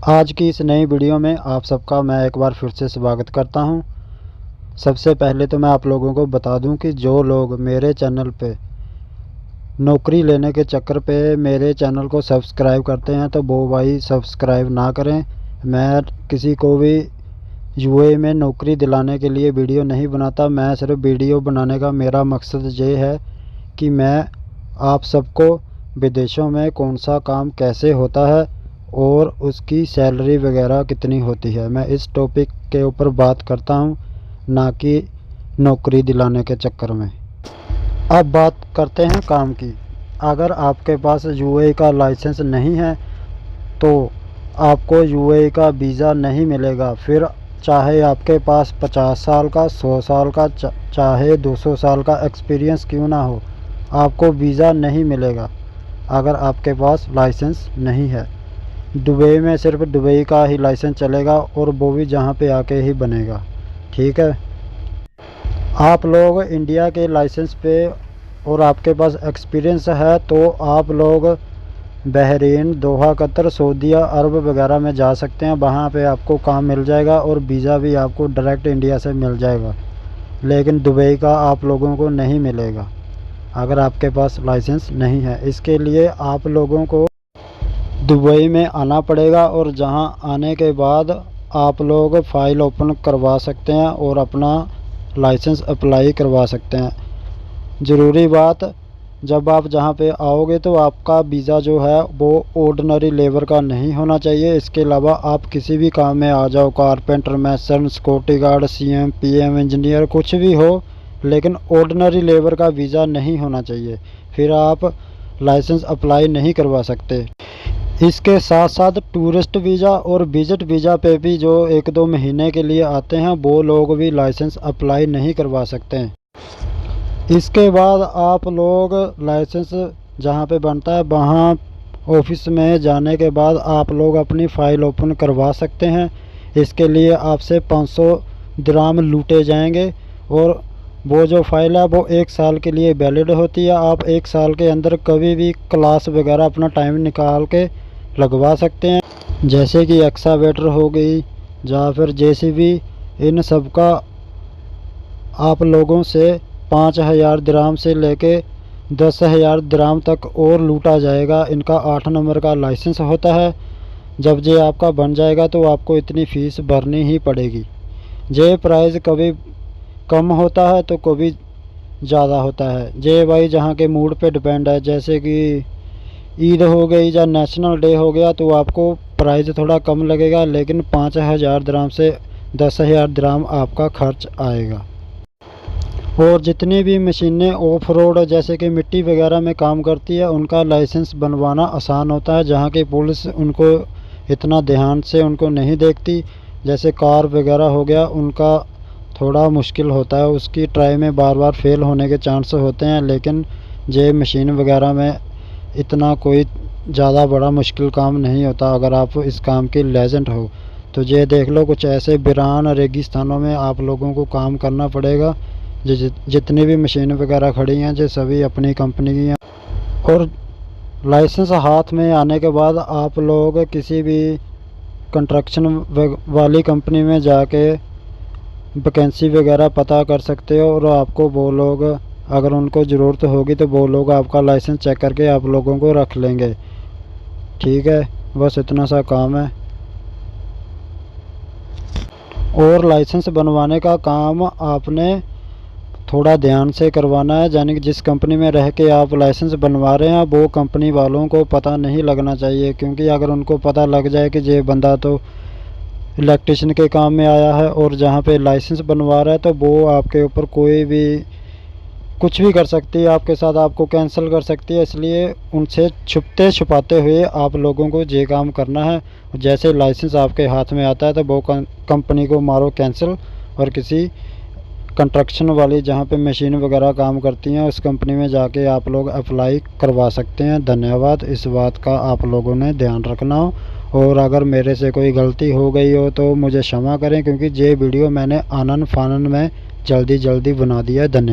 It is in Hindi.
आज की इस नई वीडियो में आप सबका मैं एक बार फिर से स्वागत करता हूं। सबसे पहले तो मैं आप लोगों को बता दूं कि जो लोग मेरे चैनल पे नौकरी लेने के चक्कर पे मेरे चैनल को सब्सक्राइब करते हैं तो वो भाई सब्सक्राइब ना करें। मैं किसी को भी यूए में नौकरी दिलाने के लिए वीडियो नहीं बनाता। मैं सिर्फ वीडियो बनाने का मेरा मकसद ये है कि मैं आप सबको विदेशों में कौन सा काम कैसे होता है और उसकी सैलरी वगैरह कितनी होती है, मैं इस टॉपिक के ऊपर बात करता हूं, ना कि नौकरी दिलाने के चक्कर में। अब बात करते हैं काम की। अगर आपके पास यूए का लाइसेंस नहीं है तो आपको यूए का वीज़ा नहीं मिलेगा। फिर चाहे आपके पास 50 साल का, 100 साल का, चाहे 200 साल का एक्सपीरियंस क्यों ना हो, आपको वीज़ा नहीं मिलेगा अगर आपके पास लाइसेंस नहीं है। दुबई में सिर्फ दुबई का ही लाइसेंस चलेगा और वो भी जहाँ पे आके ही बनेगा। ठीक है, आप लोग इंडिया के लाइसेंस पे और आपके पास एक्सपीरियंस है तो आप लोग बहरीन, दोहा, कतर, सऊदी अरब वगैरह में जा सकते हैं। वहाँ पे आपको काम मिल जाएगा और वीज़ा भी आपको डायरेक्ट इंडिया से मिल जाएगा। लेकिन दुबई का आप लोगों को नहीं मिलेगा अगर आपके पास लाइसेंस नहीं है। इसके लिए आप लोगों को दुबई में आना पड़ेगा और जहां आने के बाद आप लोग फ़ाइल ओपन करवा सकते हैं और अपना लाइसेंस अप्लाई करवा सकते हैं। ज़रूरी बात, जब आप जहां पे आओगे तो आपका वीज़ा जो है वो ऑर्डिनरी लेबर का नहीं होना चाहिए। इसके अलावा आप किसी भी काम में आ जाओ, carpenter, mason, security guard, CM, PM, engineer, कुछ भी हो, लेकिन ऑर्डिनरी लेबर का वीज़ा नहीं होना चाहिए। फिर आप लाइसेंस अप्लाई नहीं करवा सकते। इसके साथ साथ टूरिस्ट वीज़ा और विजिट वीज़ा पे भी जो 1-2 महीने के लिए आते हैं वो लोग भी लाइसेंस अप्लाई नहीं करवा सकते हैं। इसके बाद आप लोग लाइसेंस जहाँ पे बनता है वहाँ ऑफिस में जाने के बाद आप लोग अपनी फ़ाइल ओपन करवा सकते हैं। इसके लिए आपसे 500 दिरहम लूटे जाएंगे और वो जो फ़ाइल है वो 1 साल के लिए वैलिड होती है। आप 1 साल के अंदर कभी भी क्लास वगैरह अपना टाइम निकाल के लगवा सकते हैं, जैसे कि एक्सावेटर हो गई या फिर जेसीबी। इन सब का आप लोगों से 5000 दिरहम से लेके 10,000 दिरहम तक और लूटा जाएगा। इनका 8 नंबर का लाइसेंस होता है। जब ये आपका बन जाएगा तो आपको इतनी फ़ीस भरनी ही पड़ेगी। ये प्राइस कभी कम होता है तो कभी ज़्यादा होता है। ये भाई जहाँ के मूड पे डिपेंड है। जैसे कि ईद हो गई या नेशनल डे हो गया तो आपको प्राइस थोड़ा कम लगेगा, लेकिन 5000 दिरहम से 10,000 दिरहम आपका खर्च आएगा। और जितनी भी मशीनें ऑफ रोड जैसे कि मिट्टी वगैरह में काम करती है उनका लाइसेंस बनवाना आसान होता है, जहाँ की पुलिस उनको इतना ध्यान से उनको नहीं देखती। जैसे कार वगैरह हो गया, उनका थोड़ा मुश्किल होता है, उसकी ट्राई में बार बार फेल होने के चांस होते हैं। लेकिन ये मशीन वगैरह में इतना कोई ज़्यादा बड़ा मुश्किल काम नहीं होता अगर आप इस काम के लेजेंड हो तो। ये देख लो, कुछ ऐसे वीरान रेगिस्तानों में आप लोगों को काम करना पड़ेगा। जितनी भी मशीन वगैरह खड़ी हैं ये सभी अपनी कंपनी की हैं। और लाइसेंस हाथ में आने के बाद आप लोग किसी भी कंस्ट्रक्शन वाली कंपनी में जाके वैकेंसी वगैरह पता कर सकते हो और आपको वो लोग, अगर उनको ज़रूरत होगी तो वो लोग आपका लाइसेंस चेक करके आप लोगों को रख लेंगे। ठीक है, बस इतना सा काम है। और लाइसेंस बनवाने का काम आपने थोड़ा ध्यान से करवाना है, यानी कि जिस कंपनी में रह के आप लाइसेंस बनवा रहे हैं वो कंपनी वालों को पता नहीं लगना चाहिए। क्योंकि अगर उनको पता लग जाए कि ये बंदा तो इलेक्ट्रिशियन के काम में आया है और जहाँ पे लाइसेंस बनवा रहा है, तो वो आपके ऊपर कोई भी कुछ भी कर सकती है, आपके साथ आपको कैंसिल कर सकती है। इसलिए उनसे छुपते छुपाते हुए आप लोगों को ये काम करना है। जैसे लाइसेंस आपके हाथ में आता है तो वो कंपनी को मारो कैंसिल और किसी कंस्ट्रक्शन वाली जहाँ पे मशीन वगैरह काम करती हैं उस कंपनी में जाके आप लोग अप्लाई करवा सकते हैं। धन्यवाद। इस बात का आप लोगों ने ध्यान रखना हो और अगर मेरे से कोई गलती हो गई हो तो मुझे क्षमा करें, क्योंकि ये वीडियो मैंने आनन फानन में जल्दी बना दिया है। धन्यवाद।